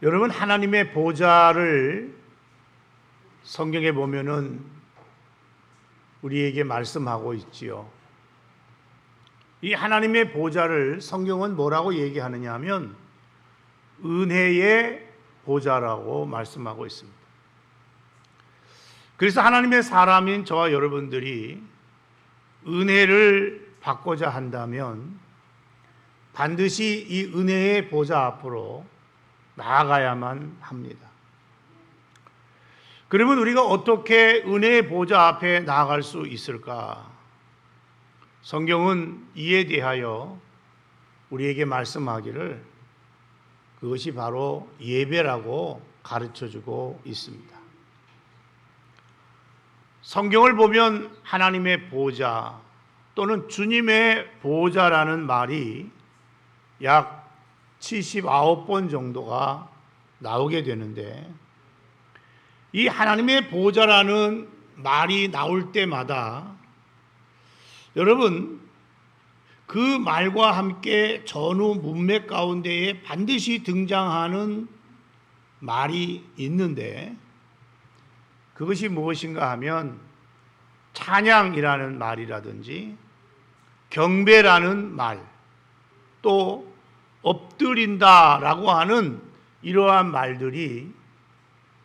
여러분, 하나님의 보좌를 성경에 보면은 우리에게 말씀하고 있지요. 이 하나님의 보좌를 성경은 뭐라고 얘기하느냐 하면 은혜의 보좌라고 말씀하고 있습니다. 그래서 하나님의 사람인 저와 여러분들이 은혜를 받고자 한다면 반드시 이 은혜의 보좌 앞으로 나아가야만 합니다. 그러면 우리가 어떻게 은혜의 보좌 앞에 나아갈 수 있을까? 성경은 이에 대하여 우리에게 말씀하기를 그것이 바로 예배라고 가르쳐주고 있습니다. 성경을 보면 하나님의 보좌 또는 주님의 보좌라는 말이 약 79번 정도가 나오게 되는데, 이 하나님의 보좌라는 말이 나올 때마다 여러분, 그 말과 함께 전후 문맥 가운데에 반드시 등장하는 말이 있는데, 그것이 무엇인가 하면 찬양이라는 말이라든지 경배라는 말, 또 엎드린다라고 하는 이러한 말들이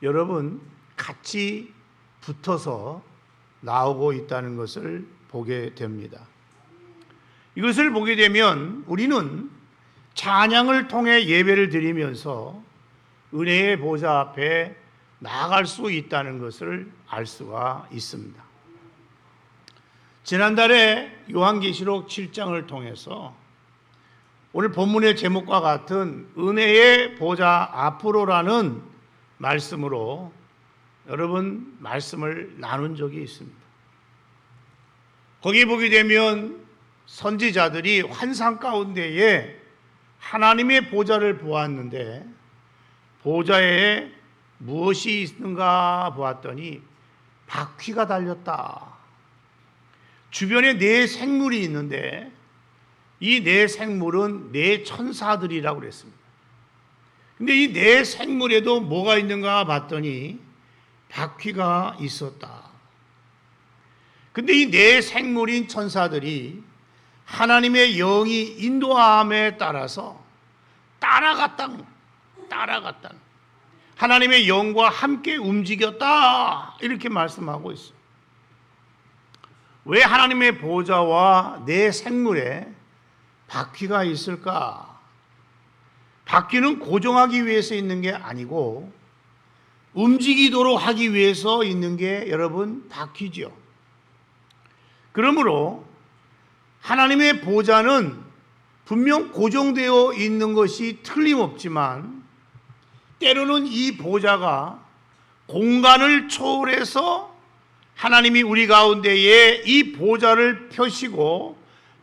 여러분 같이 붙어서 나오고 있다는 것을 보게 됩니다. 이것을 보게 되면 우리는 찬양을 통해 예배를 드리면서 은혜의 보좌 앞에 나아갈 수 있다는 것을 알 수가 있습니다. 지난달에 요한계시록 7장을 통해서 오늘 본문의 제목과 같은 은혜의 보좌 앞으로라는 말씀으로 여러분 말씀을 나눈 적이 있습니다. 거기 보게 되면 선지자들이 환상 가운데에 하나님의 보좌를 보았는데 보좌에 무엇이 있는가 보았더니 바퀴가 달렸다. 주변에 네 생물이 있는데 이 네 생물은 네 천사들이라고 그랬습니다. 근데 이 네 생물에도 뭐가 있는가 봤더니 바퀴가 있었다. 근데 이 네 생물인 천사들이 하나님의 영이 인도함에 따라서 따라갔다. 하나님의 영과 함께 움직였다. 이렇게 말씀하고 있어요. 왜 하나님의 보좌와 네 생물에 바퀴가 있을까? 바퀴는 고정하기 위해서 있는 게 아니고 움직이도록 하기 위해서 있는 게 여러분 바퀴죠. 그러므로 하나님의 보좌는 분명 고정되어 있는 것이 틀림없지만 때로는 이 보좌가 공간을 초월해서 하나님이 우리 가운데에 이 보좌를 펴시고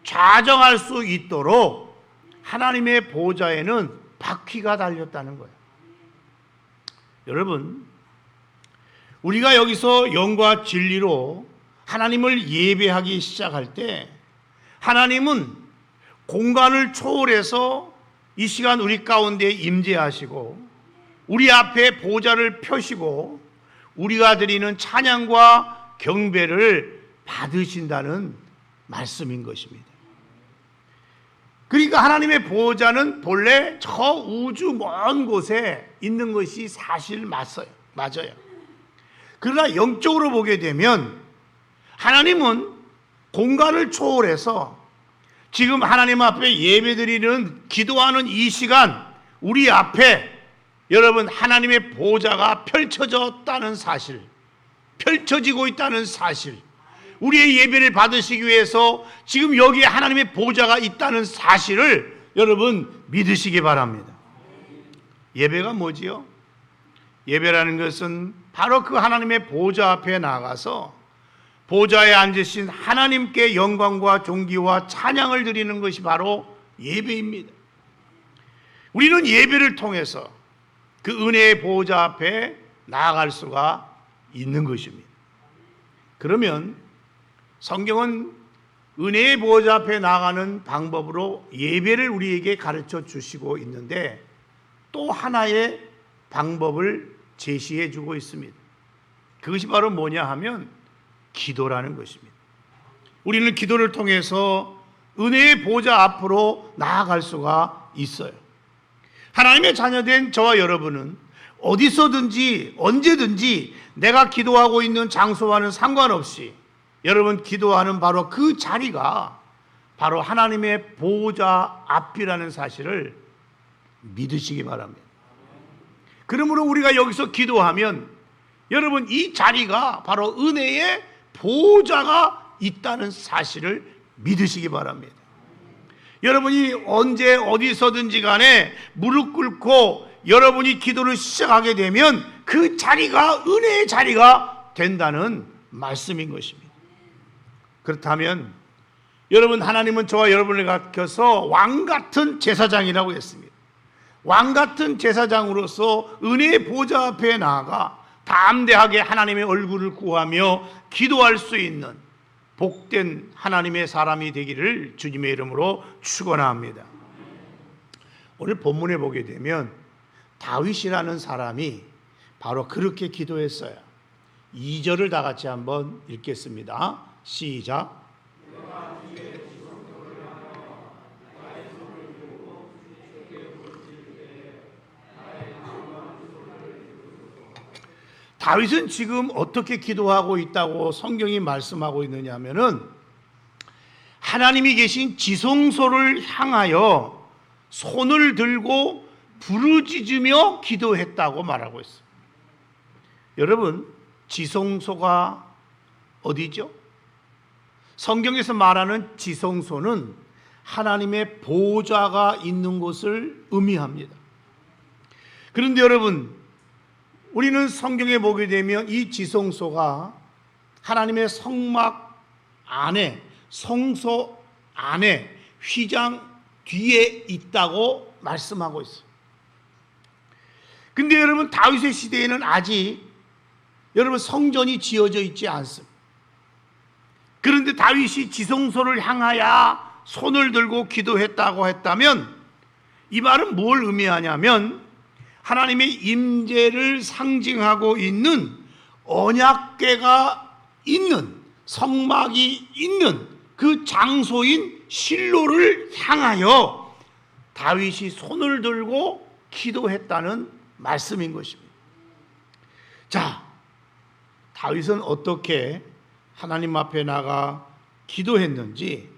좌정할 수 있도록 하나님의 보좌에는 바퀴가 달렸다는 거예요. 여러분, 우리가 여기서 영과 진리로 하나님을 예배하기 시작할 때 하나님은 공간을 초월해서 이 시간 우리 가운데 임재하시고 우리 앞에 보좌를 펴시고 우리가 드리는 찬양과 경배를 받으신다는 말씀인 것입니다. 그러니까 하나님의 보좌는 본래 저 우주 먼 곳에 있는 것이 사실 맞아요. 그러나 영적으로 보게 되면 하나님은 공간을 초월해서 지금 하나님 앞에 예배드리는 기도하는 이 시간 우리 앞에 여러분 하나님의 보좌가 펼쳐졌다는 사실, 펼쳐지고 있다는 사실, 우리의 예배를 받으시기 위해서 지금 여기에 하나님의 보좌가 있다는 사실을 여러분 믿으시기 바랍니다. 예배가 뭐지요? 예배라는 것은 바로 그 하나님의 보좌 앞에 나가서 보좌에 앉으신 하나님께 영광과 존귀와 찬양을 드리는 것이 바로 예배입니다. 우리는 예배를 통해서 그 은혜의 보좌 앞에 나아갈 수가 있는 것입니다. 그러면 성경은 은혜의 보좌 앞에 나가는 방법으로 예배를 우리에게 가르쳐 주시고 있는데 또 하나의 방법을 제시해 주고 있습니다. 그것이 바로 뭐냐 하면 기도라는 것입니다. 우리는 기도를 통해서 은혜의 보좌 앞으로 나아갈 수가 있어요. 하나님의 자녀된 저와 여러분은 어디서든지 언제든지 내가 기도하고 있는 장소와는 상관없이 여러분 기도하는 바로 그 자리가 바로 하나님의 보좌 앞이라는 사실을 믿으시기 바랍니다. 그러므로 우리가 여기서 기도하면 여러분 이 자리가 바로 은혜의 보좌가 있다는 사실을 믿으시기 바랍니다. 여러분이 언제 어디서든지 간에 무릎 꿇고 여러분이 기도를 시작하게 되면 그 자리가 은혜의 자리가 된다는 말씀인 것입니다. 그렇다면 여러분, 하나님은 저와 여러분을 가르쳐서 왕같은 제사장이라고 했습니다. 왕같은 제사장으로서 은혜의 보좌 앞에 나아가 담대하게 하나님의 얼굴을 구하며 기도할 수 있는 복된 하나님의 사람이 되기를 주님의 이름으로 축원합니다. 오늘 본문에 보게 되면 다윗이라는 사람이 바로 그렇게 기도했어요. 2절을 다 같이 한번 읽겠습니다. 시작. 다윗은 지금 어떻게 기도하고 있다고 성경이 말씀하고 있느냐 하면은 하나님이 계신 지성소를 향하여 손을 들고 부르짖으며 기도했다고 말하고 있어요. 여러분, 지성소가 어디죠? 성경에서 말하는 지성소는 하나님의 보좌가 있는 곳을 의미합니다. 그런데 여러분, 우리는 성경에 보게 되면 이 지성소가 하나님의 성막 안에, 성소 안에, 휘장 뒤에 있다고 말씀하고 있어요. 근데 여러분, 다윗의 시대에는 아직 여러분 성전이 지어져 있지 않습니다. 그런데 다윗이 지성소를 향하여 손을 들고 기도했다고 했다면 이 말은 뭘 의미하냐면 하나님의 임재를 상징하고 있는 언약궤가 있는 성막이 있는 그 장소인 실로를 향하여 다윗이 손을 들고 기도했다는 말씀인 것입니다. 자, 다윗은 어떻게 하나님 앞에 나가 기도했는지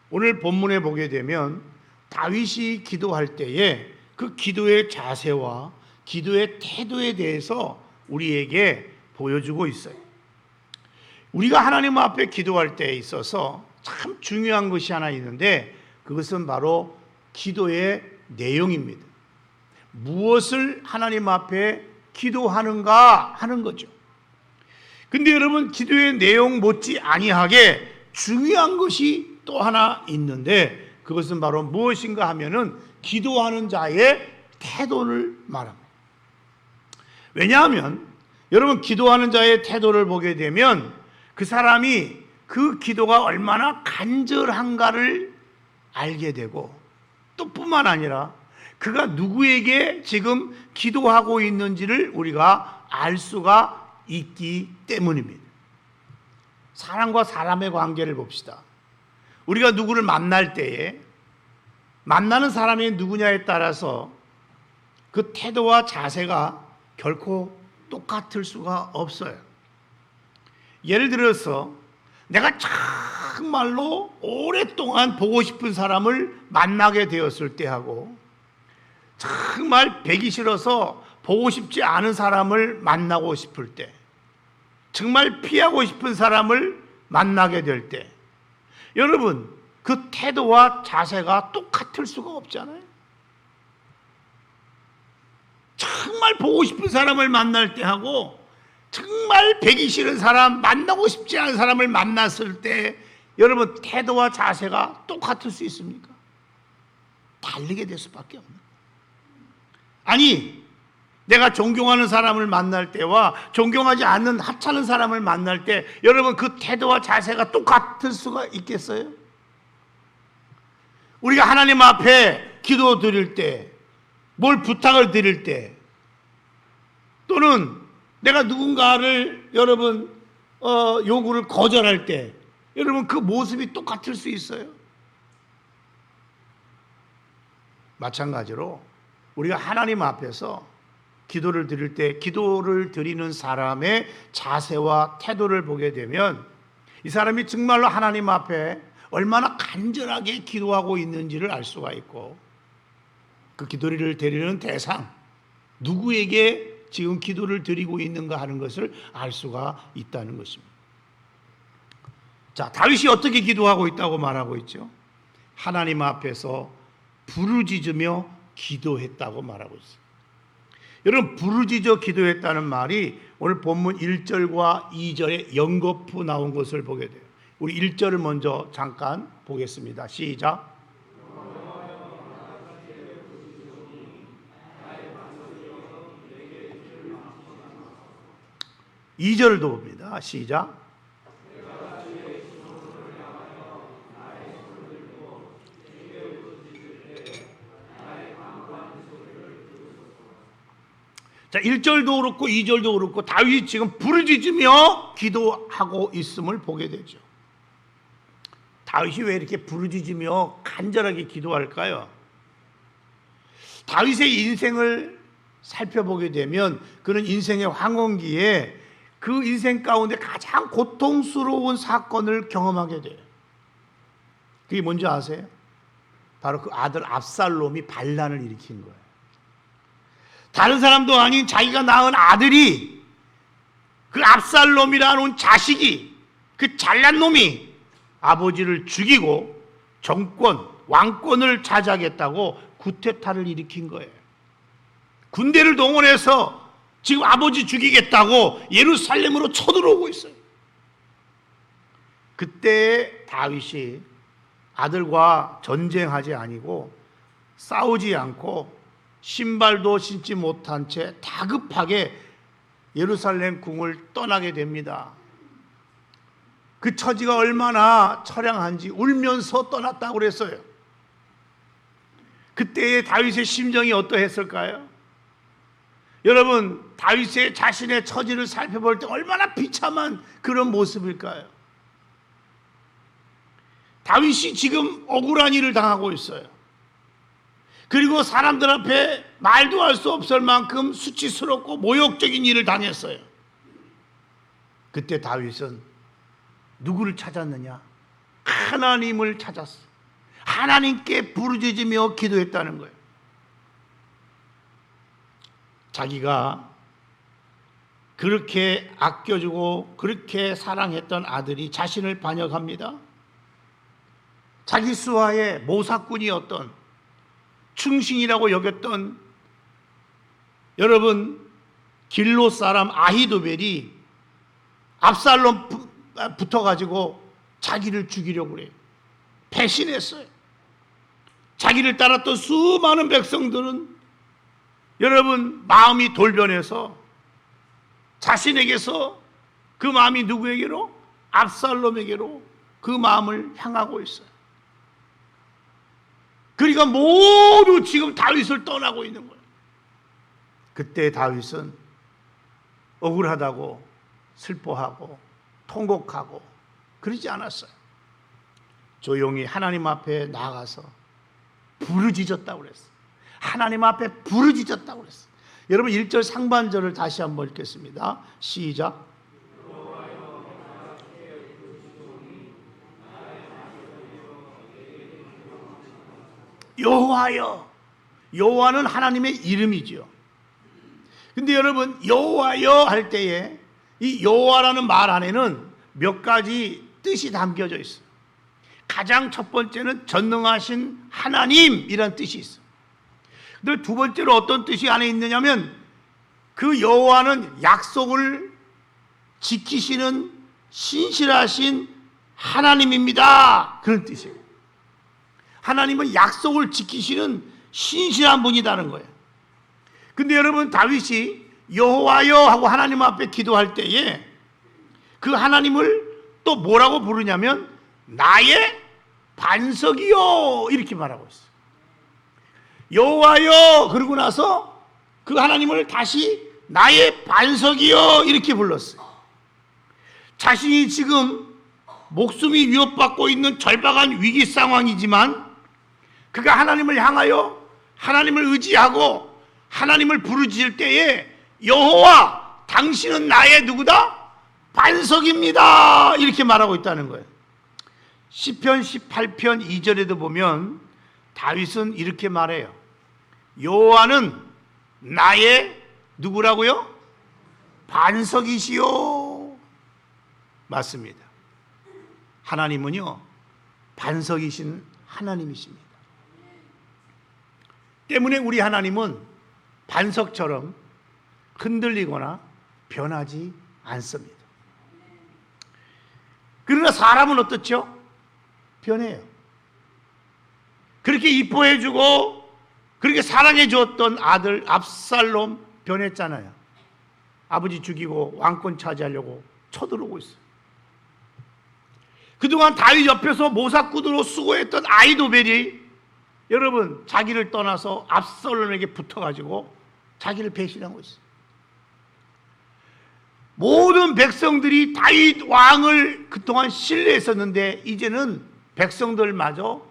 오늘 본문에 보게 되면 다윗이 기도할 때에 그 기도의 자세와 기도의 태도에 대해서 우리에게 보여주고 있어요. 우리가 하나님 앞에 기도할 때에 있어서 참 중요한 것이 하나 있는데 그것은 바로 기도의 내용입니다. 무엇을 하나님 앞에 기도하는가 하는 거죠. 근데 여러분, 기도의 내용 못지 아니하게 중요한 것이 또 하나 있는데 그것은 바로 무엇인가 하면은 기도하는 자의 태도를 말합니다. 왜냐하면 여러분, 기도하는 자의 태도를 보게 되면 그 사람이 그 기도가 얼마나 간절한가를 알게 되고 또 뿐만 아니라 그가 누구에게 지금 기도하고 있는지를 우리가 알 수가 있기 때문입니다. 사람과 사람의 관계를 봅시다. 우리가 누구를 만날 때에 만나는 사람이 누구냐에 따라서 그 태도와 자세가 결코 똑같을 수가 없어요. 예를 들어서 내가 정말로 오랫동안 보고 싶은 사람을 만나게 되었을 때하고 정말 뵈기 싫어서 보고 싶지 않은 사람을 만나고 싶을 때, 정말 피하고 싶은 사람을 만나게 될 때, 여러분, 그 태도와 자세가 똑같을 수가 없잖아요. 정말 보고 싶은 사람을 만날 때 하고 정말 뵈기 싫은 사람, 만나고 싶지 않은 사람을 만났을 때 여러분, 태도와 자세가 똑같을 수 있습니까? 다르게 될 수밖에 없는. 아니, 내가 존경하는 사람을 만날 때와 존경하지 않는 하찮은 사람을 만날 때 여러분, 그 태도와 자세가 똑같을 수가 있겠어요? 우리가 하나님 앞에 기도 드릴 때, 뭘 부탁을 드릴 때 또는 내가 누군가를 여러분 요구를 거절할 때 여러분 그 모습이 똑같을 수 있어요. 마찬가지로 우리가 하나님 앞에서 기도를 드릴 때 기도를 드리는 사람의 자세와 태도를 보게 되면 이 사람이 정말로 하나님 앞에 얼마나 간절하게 기도하고 있는지를 알 수가 있고, 그 기도를 드리는 대상, 누구에게 지금 기도를 드리고 있는가 하는 것을 알 수가 있다는 것입니다. 자, 다윗이 어떻게 기도하고 있다고 말하고 있죠? 하나님 앞에서 부르짖으며 기도했다고 말하고 있어요. 여러분, 부르짖어 기도했다는 말이 오늘 본문 1절과 2절에 연거푸 나온 것을 보게 돼요. 우리 1절을 먼저 잠깐 보겠습니다. 시작. 2절도 봅니다. 시작. 자, 1절도 그렇고 2절도 그렇고 다윗이 지금 부르짖으며 기도하고 있음을 보게 되죠. 다윗이 왜 이렇게 부르짖으며 간절하게 기도할까요? 다윗의 인생을 살펴보게 되면 그는 인생의 황혼기에 그 인생 가운데 가장 고통스러운 사건을 경험하게 돼요. 그게 뭔지 아세요? 바로 그 아들 압살롬이 반란을 일으킨 거예요. 다른 사람도 아닌 자기가 낳은 아들이, 그 압살롬이라는 자식이, 그 잘난 놈이 아버지를 죽이고 정권, 왕권을 차지하겠다고 쿠데타를 일으킨 거예요. 군대를 동원해서 지금 아버지 죽이겠다고 예루살렘으로 쳐들어오고 있어요. 그때 다윗이 아들과 전쟁하지 아니고 싸우지 않고 신발도 신지 못한 채 다급하게 예루살렘 궁을 떠나게 됩니다. 그 처지가 얼마나 처량한지 울면서 떠났다고 그랬어요. 그때의 다윗의 심정이 어떠했을까요? 여러분, 다윗의 자신의 처지를 살펴볼 때 얼마나 비참한 그런 모습일까요? 다윗이 지금 억울한 일을 당하고 있어요. 그리고 사람들 앞에 말도 할 수 없을 만큼 수치스럽고 모욕적인 일을 당했어요. 그때 다윗은 누구를 찾았느냐? 하나님을 찾았어. 하나님께 부르짖으며 기도했다는 거예요. 자기가 그렇게 아껴주고 그렇게 사랑했던 아들이 자신을 반역합니다. 자기 수하의 모사꾼이었던, 충신이라고 여겼던 여러분 길로 사람 아히도벨이 압살롬 붙어가지고 자기를 죽이려고 그래요. 배신했어요. 자기를 따랐던 수많은 백성들은 여러분 마음이 돌변해서 자신에게서 그 마음이 누구에게로? 압살롬에게로 그 마음을 향하고 있어요. 그러니까 모두 지금 다윗을 떠나고 있는 거예요. 그때 다윗은 억울하다고 슬퍼하고 통곡하고 그러지 않았어요. 조용히 하나님 앞에 나가서 부르짖었다고 그랬어요. 하나님 앞에 부르짖었다고 그랬어요. 여러분 1절 상반절을 다시 한번 읽겠습니다. 시작. 여호와여. 여호와는 하나님의 이름이죠. 근데 여러분 여호와여 할 때에 이 여호와라는 말 안에는 몇 가지 뜻이 담겨져 있어요. 가장 첫 번째는 전능하신 하나님이라는 뜻이 있어요. 근데 두 번째로 어떤 뜻이 안에 있느냐면 그 여호와는 약속을 지키시는 신실하신 하나님입니다. 그런 뜻이에요. 하나님은 약속을 지키시는 신실한 분이라는 거예요. 근데 여러분 다윗이 여호와여 하고 하나님 앞에 기도할 때에 그 하나님을 또 뭐라고 부르냐면 나의 반석이요 이렇게 말하고 있어요. 여호와여 그러고 나서 그 하나님을 다시 나의 반석이여 이렇게 불렀어요. 자신이 지금 목숨이 위협받고 있는 절박한 위기 상황이지만 그가 하나님을 향하여 하나님을 의지하고 하나님을 부르짖을 때에 여호와 당신은 나의 누구다? 반석입니다 이렇게 말하고 있다는 거예요. 시편 18편 2절에도 보면 다윗은 이렇게 말해요. 여호와는 나의 누구라고요? 반석이시요. 맞습니다. 하나님은요 반석이신 하나님이십니다. 때문에 우리 하나님은 반석처럼 흔들리거나 변하지 않습니다. 그러나 사람은 어떻죠? 변해요. 그렇게 이뻐해주고 그렇게 사랑해주었던 아들 압살롬 변했잖아요. 아버지 죽이고 왕권 차지하려고 쳐들어오고 있어요. 그동안 다윗 옆에서 모사꾼으로 수고했던 아히도벨이 여러분 자기를 떠나서 압살롬에게 붙어가지고 자기를 배신하고 있어요. 모든 백성들이 다윗 왕을 그동안 신뢰했었는데 이제는 백성들마저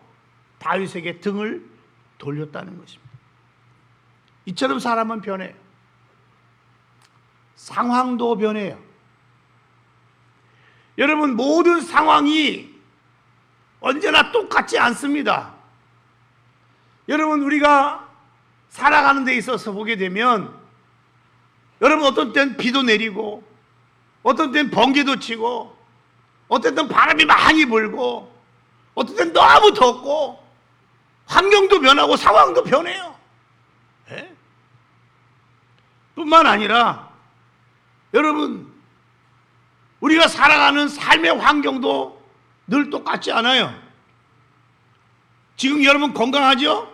다윗에게 등을 돌렸다는 것입니다. 이처럼 사람은 변해요. 상황도 변해요. 여러분 모든 상황이 언제나 똑같지 않습니다. 여러분 우리가 살아가는 데 있어서 보게 되면 여러분 어떤 때는 비도 내리고 어떤 때는 번개도 치고 어떤 때는 바람이 많이 불고 어떤 때는 너무 덥고 환경도 변하고 상황도 변해요. 네? 뿐만 아니라 여러분 우리가 살아가는 삶의 환경도 늘 똑같지 않아요. 지금 여러분 건강하죠?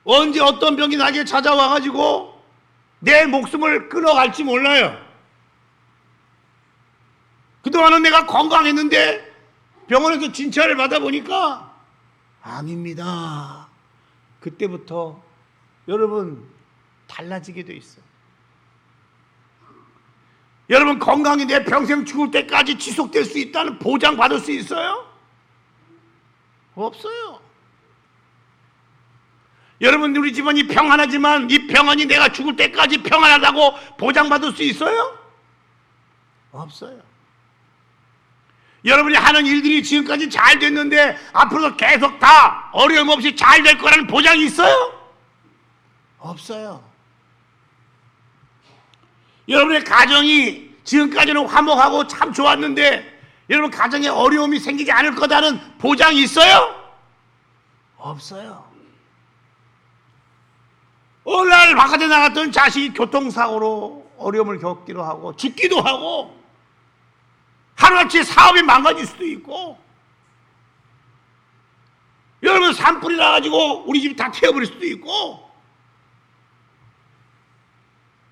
언제 어떤 병이 나게 찾아와가지고 내 목숨을 끊어갈지 몰라요. 그동안은 내가 건강했는데 병원에서 진찰을 받아보니까 아닙니다. 그때부터 여러분 달라지게 돼 있어요. 여러분 건강이 내 평생 죽을 때까지 지속될 수 있다는 보장 받을 수 있어요? 없어요. 여러분 우리 집안이 평안하지만 이 평안이 내가 죽을 때까지 평안하다고 보장받을 수 있어요? 없어요. 여러분이 하는 일들이 지금까지 잘 됐는데 앞으로도 계속 다 어려움 없이 잘 될 거라는 보장이 있어요? 없어요. 여러분의 가정이 지금까지는 화목하고 참 좋았는데 여러분 가정에 어려움이 생기지 않을 거다는 보장이 있어요? 없어요. 어느 날 바깥에 나갔던 자식이 교통사고로 어려움을 겪기도 하고 죽기도 하고 하루아침에 사업이 망가질 수도 있고 여러분 산불이 나가지고 우리 집이 다 태워버릴 수도 있고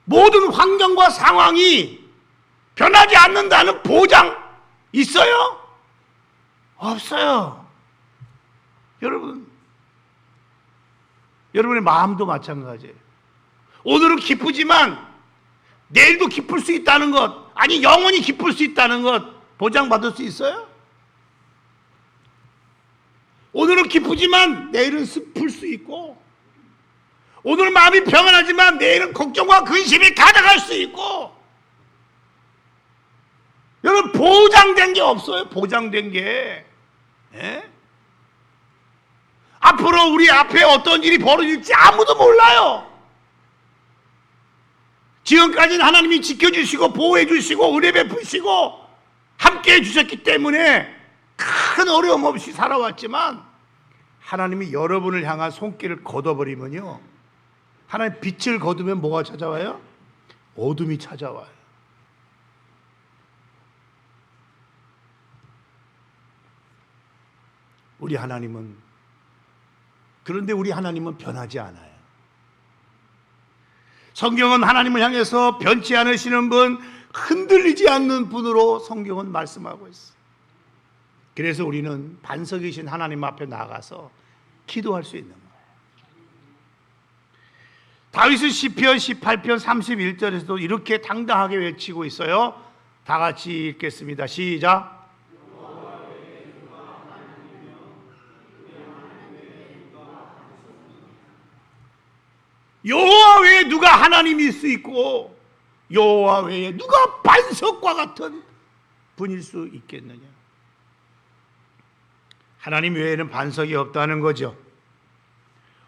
모든 환경과 상황이 변하지 않는다는 보장 있어요? 없어요. 여러분의 마음도 마찬가지예요. 오늘은 기쁘지만 내일도 기쁠 수 있다는 것, 아니 영원히 기쁠 수 있다는 것 보장받을 수 있어요? 오늘은 기쁘지만 내일은 슬플 수 있고 오늘 마음이 평안하지만 내일은 걱정과 근심이 가득할 수 있고 여러분 보장된 게 없어요. 보장된 게. 예? 앞으로 우리 앞에 어떤 일이 벌어질지 아무도 몰라요. 지금까지는 하나님이 지켜주시고 보호해주시고 은혜 베푸시고 함께해 주셨기 때문에 큰 어려움 없이 살아왔지만 하나님이 여러분을 향한 손길을 걷어버리면요 하나님 빛을 거두면 뭐가 찾아와요? 어둠이 찾아와요. 우리 하나님은 그런데 우리 하나님은 변하지 않아요. 성경은 하나님을 향해서 변치 않으시는 분, 흔들리지 않는 분으로 성경은 말씀하고 있어요. 그래서 우리는 반석이신 하나님 앞에 나가서 기도할 수 있는 거예요. 다윗은 시편 18편 31절에서도 이렇게 당당하게 외치고 있어요. 다 같이 읽겠습니다. 시작. 여호와 외에 누가 하나님일 수 있고 여호와 외에 누가 반석과 같은 분일 수 있겠느냐. 하나님 외에는 반석이 없다는 거죠.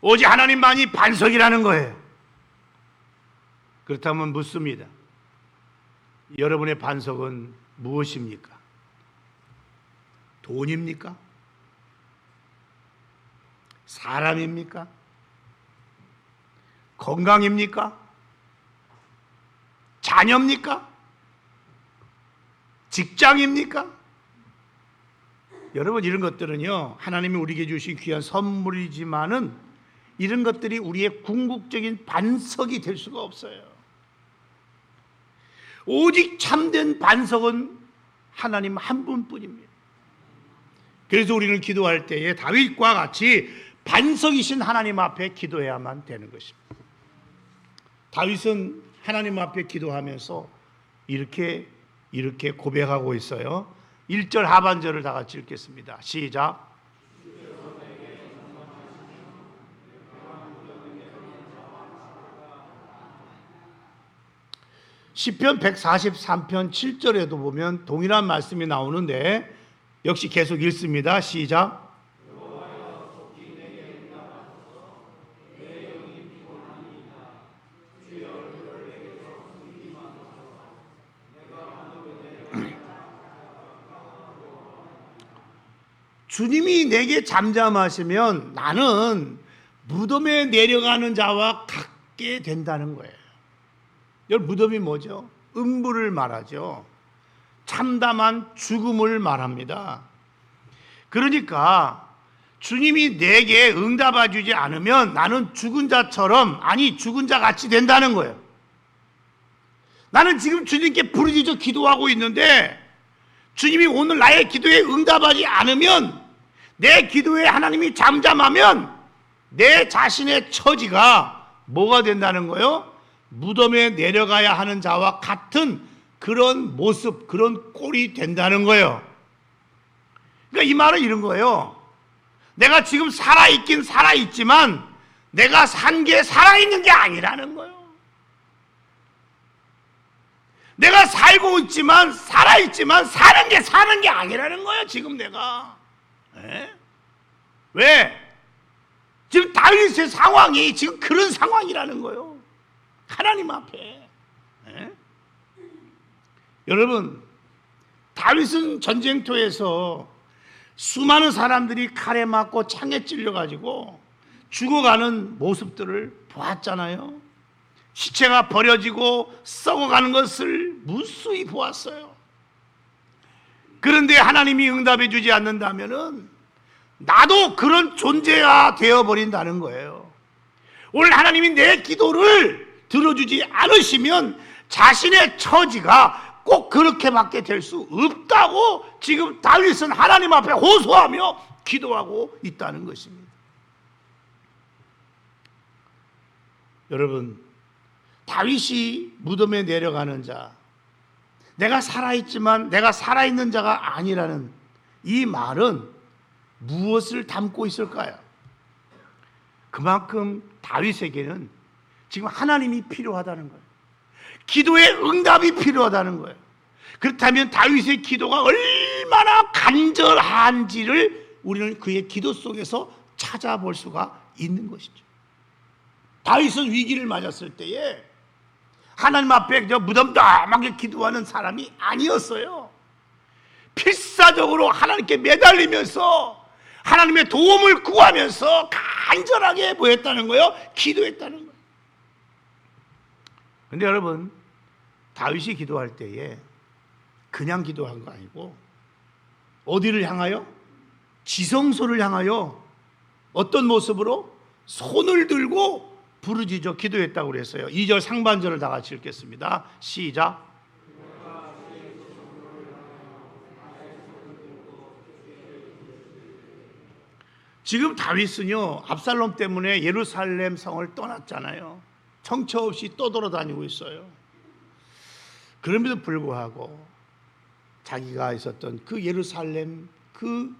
오직 하나님만이 반석이라는 거예요. 그렇다면 묻습니다. 여러분의 반석은 무엇입니까? 돈입니까? 사람입니까? 건강입니까? 자녀입니까? 직장입니까? 여러분, 이런 것들은요, 하나님이 우리에게 주신 귀한 선물이지만은 이런 것들이 우리의 궁극적인 반석이 될 수가 없어요. 오직 참된 반석은 하나님 한 분뿐입니다. 그래서 우리는 기도할 때에 다윗과 같이 반석이신 하나님 앞에 기도해야만 되는 것입니다. 다윗은 하나님 앞에 기도하면서 이렇게 고백하고 있어요. 1절 하반절을 다 같이 읽겠습니다. 시작. 시편 143편 7절에도 보면 동일한 말씀이 나오는데 역시 계속 읽습니다. 시작. 주님이 내게 잠잠하시면 나는 무덤에 내려가는 자와 같게 된다는 거예요. 여러분, 무덤이 뭐죠? 음부를 말하죠. 참담한 죽음을 말합니다. 그러니까 주님이 내게 응답해 주지 않으면 나는 죽은 자처럼, 아니 죽은 자 같이 된다는 거예요. 나는 지금 주님께 부르짖어 기도하고 있는데 주님이 오늘 나의 기도에 응답하지 않으면, 내 기도에 하나님이 잠잠하면 내 자신의 처지가 뭐가 된다는 거예요? 무덤에 내려가야 하는 자와 같은 그런 모습, 그런 꼴이 된다는 거예요. 그러니까 이 말은 이런 거예요. 내가 지금 살아있긴 살아있지만 내가 산 게 살아있는 게 아니라는 거예요. 내가 살고 있지만, 살아있지만 사는 게 아니라는 거예요, 지금 내가. 왜? 지금 다윗의 상황이 지금 그런 상황이라는 거예요. 하나님 앞에. 여러분, 다윗은 전쟁터에서 수많은 사람들이 칼에 맞고 창에 찔려가지고 죽어가는 모습들을 보았잖아요. 시체가 버려지고 썩어가는 것을 무수히 보았어요. 그런데 하나님이 응답해 주지 않는다면은 나도 그런 존재가 되어버린다는 거예요. 오늘 하나님이 내 기도를 들어주지 않으시면 자신의 처지가 꼭 그렇게밖에 될 수 없다고 지금 다윗은 하나님 앞에 호소하며 기도하고 있다는 것입니다. 여러분, 다윗이 무덤에 내려가는 자, 내가 살아있지만 내가 살아있는 자가 아니라는 이 말은 무엇을 담고 있을까요? 그만큼 다윗에게는 지금 하나님이 필요하다는 거예요. 기도의 응답이 필요하다는 거예요. 그렇다면 다윗의 기도가 얼마나 간절한지를 우리는 그의 기도 속에서 찾아볼 수가 있는 것이죠. 다윗은 위기를 맞았을 때에 하나님 앞에 무덤덤하게 기도하는 사람이 아니었어요. 필사적으로 하나님께 매달리면서 하나님의 도움을 구하면서 간절하게 뭐 했다는 거예요? 기도했다는 거예요. 그런데 여러분, 다윗이 기도할 때에 그냥 기도한 거 아니고 어디를 향하여? 지성소를 향하여 어떤 모습으로? 손을 들고 부르짖어 기도했다고 그랬어요. 2절 상반절을 다 같이 읽겠습니다. 시작. 지금 다윗은요, 압살롬 때문에 예루살렘 성을 떠났잖아요. 정처 없이 떠돌아다니고 있어요. 그럼에도 불구하고 자기가 있었던 그 예루살렘 그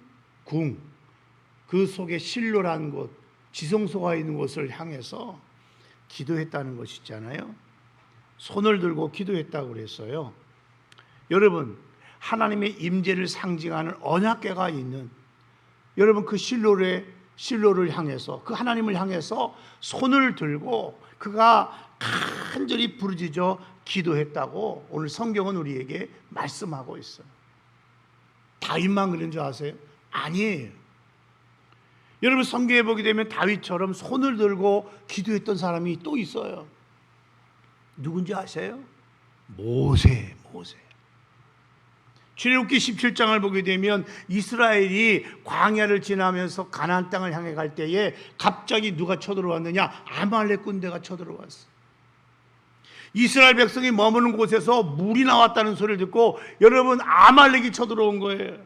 궁, 그 속에 실로라는 곳, 지성소가 있는 곳을 향해서 기도했다는 것이잖아요. 손을 들고 기도했다고 그랬어요. 여러분, 하나님의 임재를 상징하는 언약궤가 있는, 여러분 그 실로를 향해서, 그 하나님을 향해서 손을 들고 그가 간절히 부르짖어 기도했다고 오늘 성경은 우리에게 말씀하고 있어요. 다윗만 그런 줄 아세요? 아니에요. 여러분 성경에 보게 되면 다윗처럼 손을 들고 기도했던 사람이 또 있어요. 누군지 아세요? 모세. 출애굽기 17장을 보게 되면 이스라엘이 광야를 지나면서 가나안 땅을 향해 갈 때에 갑자기 누가 쳐들어왔느냐? 아말렉 군대가 쳐들어왔어. 이스라엘 백성이 머무는 곳에서 물이 나왔다는 소리를 듣고 여러분 아말렉이 쳐들어온 거예요.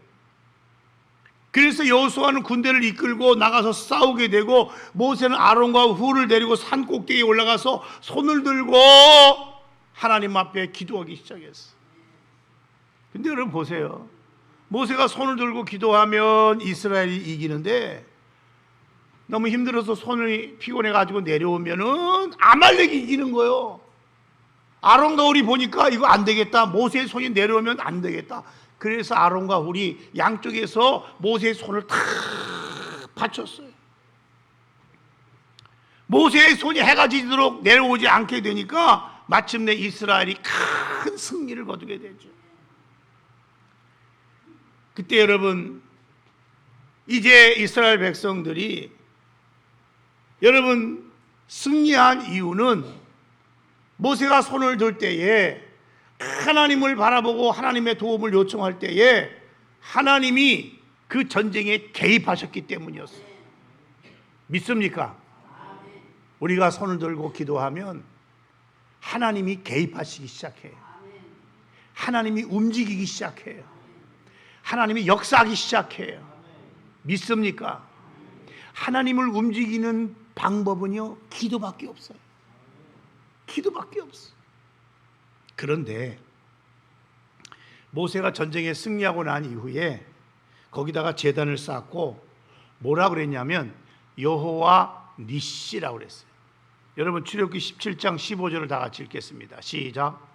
그래서 여호수아는 군대를 이끌고 나가서 싸우게 되고 모세는 아론과 훌을 데리고 산 꼭대기에 올라가서 손을 들고 하나님 앞에 기도하기 시작했어. 근데 여러분 보세요. 모세가 손을 들고 기도하면 이스라엘이 이기는데 너무 힘들어서 손이 피곤해가지고 내려오면은 아말렉이 이기는 거예요. 아론과 훌이 보니까 이거 안 되겠다. 모세의 손이 내려오면 안 되겠다. 그래서 아론과 훌이 양쪽에서 모세의 손을 탁 받쳤어요. 모세의 손이 해가 지도록 내려오지 않게 되니까 마침내 이스라엘이 큰 승리를 거두게 되죠. 그때 여러분 이제 이스라엘 백성들이 여러분 승리한 이유는 모세가 손을 들 때에 하나님을 바라보고 하나님의 도움을 요청할 때에 하나님이 그 전쟁에 개입하셨기 때문이었어요. 믿습니까? 우리가 손을 들고 기도하면 하나님이 개입하시기 시작해요. 하나님이 움직이기 시작해요. 하나님이 역사하기 시작해요. 믿습니까? 하나님을 움직이는 방법은요, 기도밖에 없어요. 기도밖에 없어. 그런데 모세가 전쟁에 승리하고 난 이후에 거기다가 제단을 쌓고 뭐라 그랬냐면 여호와 니시라고 그랬어요. 여러분 출애굽기 17장 15절을 다 같이 읽겠습니다. 시작.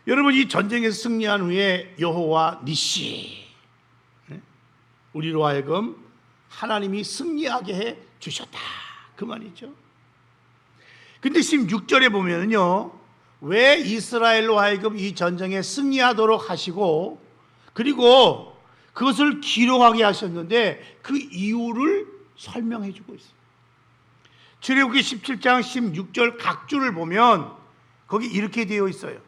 여러분 이 전쟁에서 승리한 후에 여호와 니시, 우리로 하여금 하나님이 승리하게 해 주셨다 그 말이죠. 근데 16절에 보면요, 왜 이스라엘로 하여금 이 전쟁에 승리하도록 하시고 그리고 그것을 기록하게 하셨는데 그 이유를 설명해 주고 있어요. 출애굽기 17장 16절 각 줄을 보면 거기 이렇게 되어 있어요.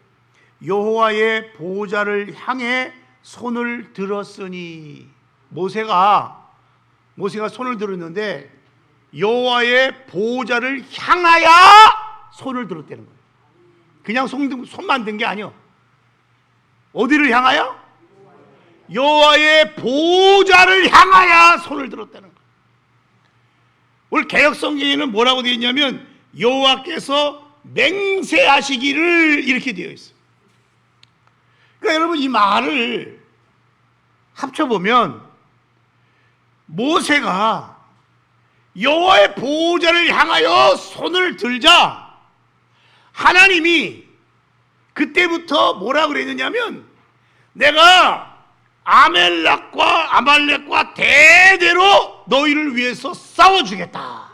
여호와의 보호자를 향해 손을 들었으니, 모세가 손을 들었는데 여호와의 보호자를 향하여 손을 들었다는 거예요. 그냥 손만 든 게 아니요. 어디를 향하여? 여호와의 보호자를 향하여 손을 들었다는 거예요. 오늘 개역성경에는 뭐라고 되어 있냐면 여호와께서 맹세하시기를 이렇게 되어 있어요. 그러니까 여러분 이 말을 합쳐보면 모세가 여호와의 보호자를 향하여 손을 들자 하나님이 그때부터 뭐라 그랬느냐면 내가 아말렉과 대대로 너희를 위해서 싸워주겠다.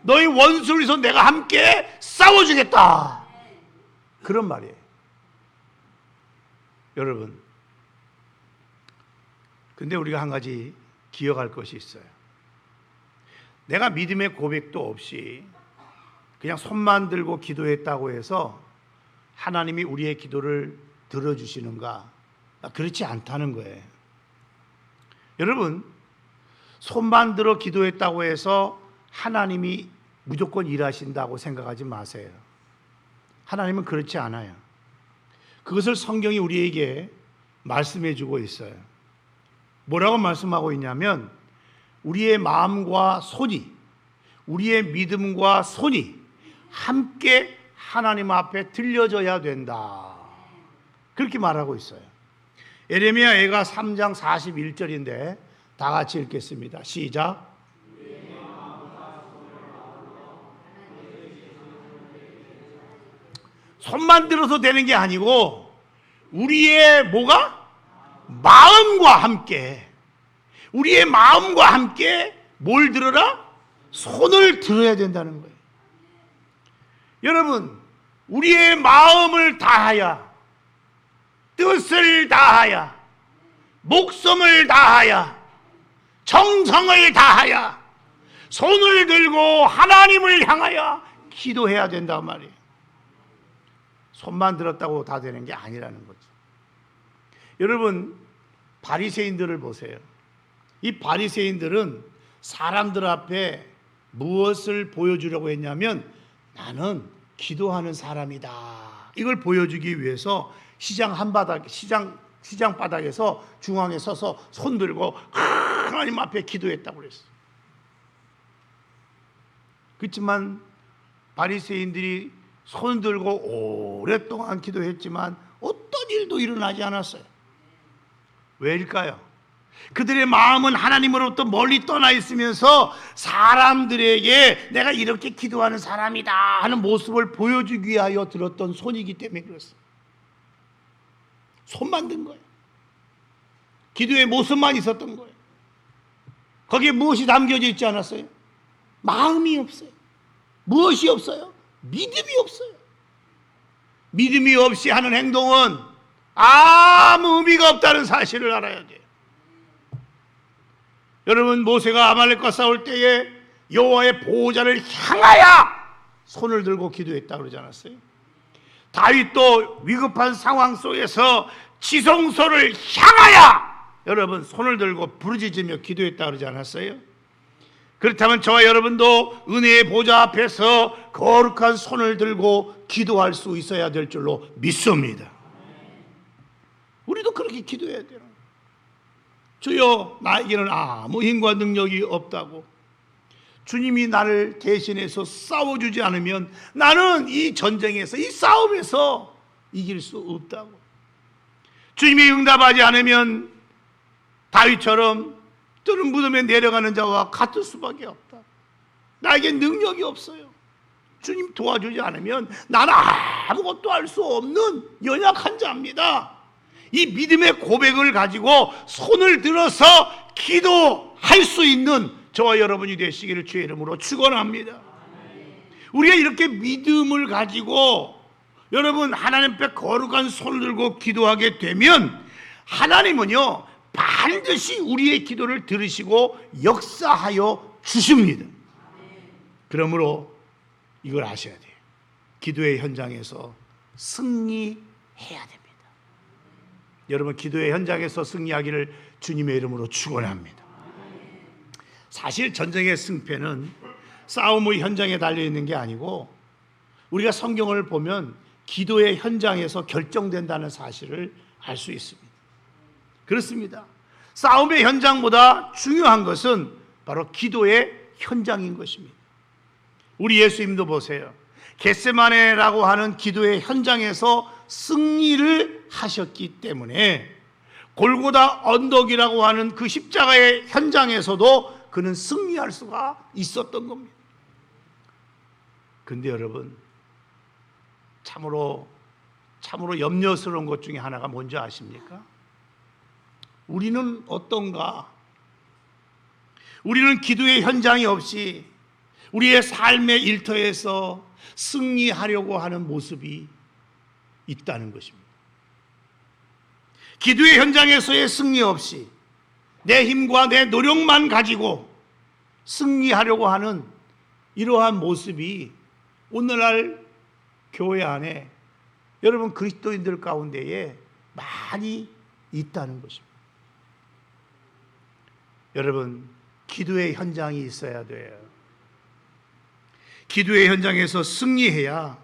너희 원수를 위해서 내가 함께 싸워주겠다. 그런 말이에요. 여러분, 근데 우리가 한 가지 기억할 것이 있어요. 내가 믿음의 고백도 없이 그냥 손만 들고 기도했다고 해서 하나님이 우리의 기도를 들어주시는가? 그렇지 않다는 거예요. 여러분, 손만 들어 기도했다고 해서 하나님이 무조건 일하신다고 생각하지 마세요. 하나님은 그렇지 않아요. 그것을 성경이 우리에게 말씀해 주고 있어요. 뭐라고 말씀하고 있냐면 우리의 마음과 손이, 우리의 믿음과 손이 함께 하나님 앞에 들려져야 된다. 그렇게 말하고 있어요. 예레미야가 3장 41절인데 다 같이 읽겠습니다. 시작. 손만 들어서 되는 게 아니고 우리의 뭐가? 마음과 함께, 우리의 마음과 함께 뭘 들어라? 손을 들어야 된다는 거예요. 여러분, 우리의 마음을 다하여, 뜻을 다하여, 목숨을 다하여, 정성을 다하여 손을 들고 하나님을 향하여 기도해야 된단 말이에요. 손만 들었다고 다 되는 게 아니라는 거죠. 여러분, 바리새인들을 보세요. 이 바리새인들은 사람들 앞에 무엇을 보여주려고 했냐면 나는 기도하는 사람이다. 이걸 보여주기 위해서 시장 바닥에서 중앙에 서서 손 들고 하나님 앞에 기도했다고 그랬어요. 그렇지만 바리새인들이 손 들고 오랫동안 기도했지만 어떤 일도 일어나지 않았어요. 왜일까요? 그들의 마음은 하나님으로부터 멀리 떠나 있으면서 사람들에게 내가 이렇게 기도하는 사람이다 하는 모습을 보여주기 위하여 들었던 손이기 때문에 그렇습니다. 손만 든 거예요. 기도의 모습만 있었던 거예요. 거기에 무엇이 담겨져 있지 않았어요? 마음이 없어요. 무엇이 없어요? 믿음이 없어요. 믿음이 없이 하는 행동은 아무 의미가 없다는 사실을 알아야 돼요. 여러분, 모세가 아말렉과 싸울 때에 여호와의 보호자를 향하여 손을 들고 기도했다 그러지 않았어요? 다윗도 위급한 상황 속에서 지성소를 향하여 여러분 손을 들고 부르짖으며 기도했다 그러지 않았어요? 그렇다면 저와 여러분도 은혜의 보좌 앞에서 거룩한 손을 들고 기도할 수 있어야 될 줄로 믿습니다. 우리도 그렇게 기도해야 돼요. 주여, 나에게는 아무 힘과 능력이 없다고, 주님이 나를 대신해서 싸워주지 않으면 나는 이 전쟁에서, 이 싸움에서 이길 수 없다고, 주님이 응답하지 않으면 다윗처럼 뜨는 무덤에 내려가는 자와 같을 수밖에 없다. 나에게 능력이 없어요. 주님 도와주지 않으면 나는 아무것도 할 수 없는 연약한 자입니다. 이 믿음의 고백을 가지고 손을 들어서 기도할 수 있는 저와 여러분이 되시기를 주의 이름으로 축원합니다. 우리가 이렇게 믿음을 가지고 여러분 하나님 앞에 거룩한 손을 들고 기도하게 되면 하나님은요 반드시 우리의 기도를 들으시고 역사하여 주십니다. 그러므로 이걸 아셔야 돼요. 기도의 현장에서 승리해야 됩니다. 여러분, 기도의 현장에서 승리하기를 주님의 이름으로 축원합니다. 사실 전쟁의 승패는 싸움의 현장에 달려있는 게 아니고 우리가 성경을 보면 기도의 현장에서 결정된다는 사실을 알 수 있습니다. 그렇습니다. 싸움의 현장보다 중요한 것은 바로 기도의 현장인 것입니다. 우리 예수님도 보세요. 겟세마네라고 하는 기도의 현장에서 승리를 하셨기 때문에 골고다 언덕이라고 하는 그 십자가의 현장에서도 그는 승리할 수가 있었던 겁니다. 근데 여러분, 참으로 염려스러운 것 중에 하나가 뭔지 아십니까? 우리는 어떤가? 우리는 기도의 현장이 없이 우리의 삶의 일터에서 승리하려고 하는 모습이 있다는 것입니다. 기도의 현장에서의 승리 없이 내 힘과 내 노력만 가지고 승리하려고 하는 이러한 모습이 오늘날 교회 안에 여러분 그리스도인들 가운데에 많이 있다는 것입니다. 여러분, 기도의 현장이 있어야 돼요. 기도의 현장에서 승리해야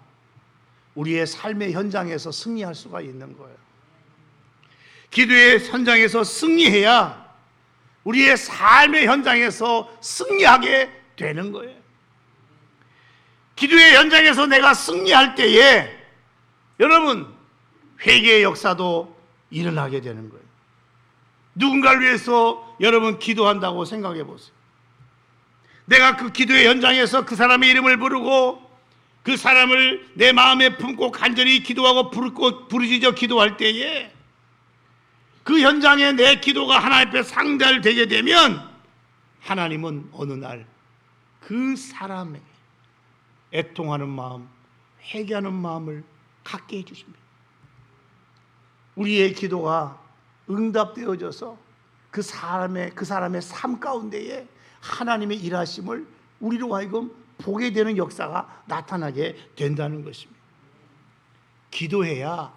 우리의 삶의 현장에서 승리할 수가 있는 거예요. 기도의 현장에서 승리해야 우리의 삶의 현장에서 승리하게 되는 거예요. 기도의 현장에서 내가 승리할 때에 여러분 회개의 역사도 일어나게 되는 거예요. 누군가를 위해서 여러분 기도한다고 생각해 보세요. 내가 그 기도의 현장에서 그 사람의 이름을 부르고 그 사람을 내 마음에 품고 간절히 기도하고 부르짖어 기도할 때에 그 현장에 내 기도가 하나님 앞에 상달되게 되면 하나님은 어느 날 그 사람의 애통하는 마음, 회개하는 마음을 갖게 해주십니다. 우리의 기도가 응답되어져서 그 사람의 삶 가운데에 하나님의 일하심을 우리로 하여금 보게 되는 역사가 나타나게 된다는 것입니다. 기도해야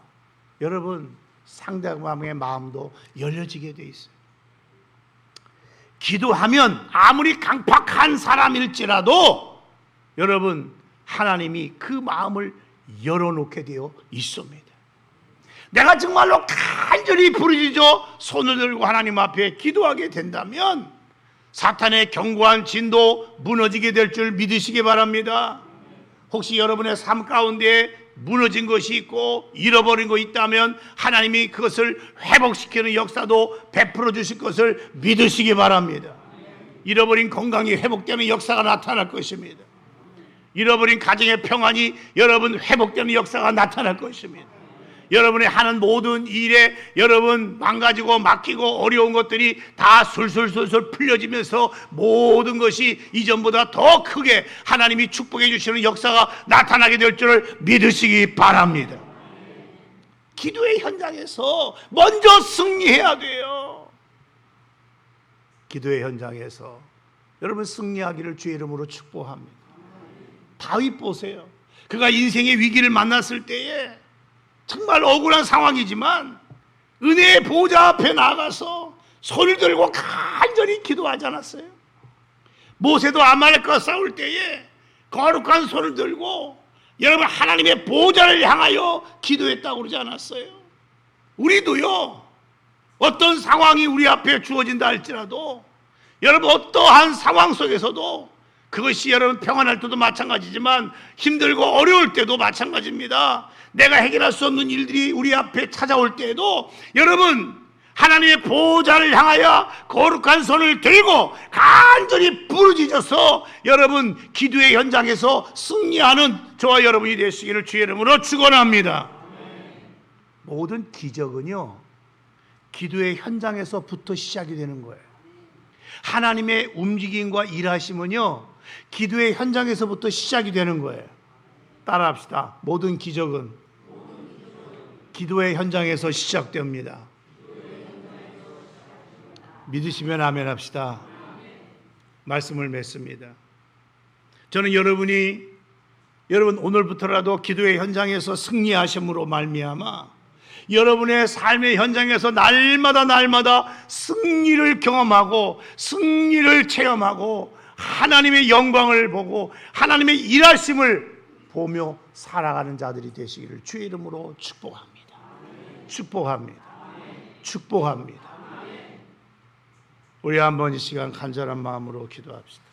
여러분 상대방의 마음도 열려지게 돼 있어요. 기도하면 아무리 강팍한 사람일지라도 여러분 하나님이 그 마음을 열어놓게 되어 있습니다. 내가 정말로 간절히 부르짖어 손을 들고 하나님 앞에 기도하게 된다면 사탄의 견고한 진도 무너지게 될 줄 믿으시기 바랍니다. 혹시 여러분의 삶 가운데 무너진 것이 있고 잃어버린 거 있다면 하나님이 그것을 회복시키는 역사도 베풀어 주실 것을 믿으시기 바랍니다. 잃어버린 건강이 회복되는 역사가 나타날 것입니다. 잃어버린 가정의 평안이 여러분 회복되는 역사가 나타날 것입니다. 여러분이 하는 모든 일에 여러분 망가지고 막히고 어려운 것들이 다 술술술술 풀려지면서 모든 것이 이전보다 더 크게 하나님이 축복해 주시는 역사가 나타나게 될 줄을 믿으시기 바랍니다. 기도의 현장에서 먼저 승리해야 돼요. 기도의 현장에서 여러분 승리하기를 주의 이름으로 축복합니다. 다윗 보세요. 그가 인생의 위기를 만났을 때에 정말 억울한 상황이지만 은혜의 보좌 앞에 나가서 손을 들고 간절히 기도하지 않았어요? 모세도 아말렉과 싸울 때에 거룩한 손을 들고 여러분 하나님의 보좌를 향하여 기도했다고 그러지 않았어요? 우리도요, 어떤 상황이 우리 앞에 주어진다 할지라도 여러분 어떠한 상황 속에서도 그것이 여러분 평안할 때도 마찬가지지만 힘들고 어려울 때도 마찬가지입니다. 내가 해결할 수 없는 일들이 우리 앞에 찾아올 때에도 여러분 하나님의 보좌를 향하여 거룩한 손을 들고 간절히 부르짖어서 여러분 기도의 현장에서 승리하는 저와 여러분이 되시기를 주의 이름으로 축원합니다. 모든 기적은요 기도의 현장에서부터 시작이 되는 거예요. 하나님의 움직임과 일하심은요 기도의 현장에서부터 시작이 되는 거예요. 따라합시다. 모든 기적은 기도의 현장에서 시작됩니다. 믿으시면 아멘 합시다. 말씀을 맺습니다. 저는 여러분 오늘부터라도 기도의 현장에서 승리하심으로 말미암아 여러분의 삶의 현장에서 날마다 승리를 경험하고 승리를 체험하고 하나님의 영광을 보고 하나님의 일하심을 보며 살아가는 자들이 되시기를 주의 이름으로 축복합니다. 축복합니다. 축복합니다. 우리 한번 이 시간 간절한 마음으로 기도합시다.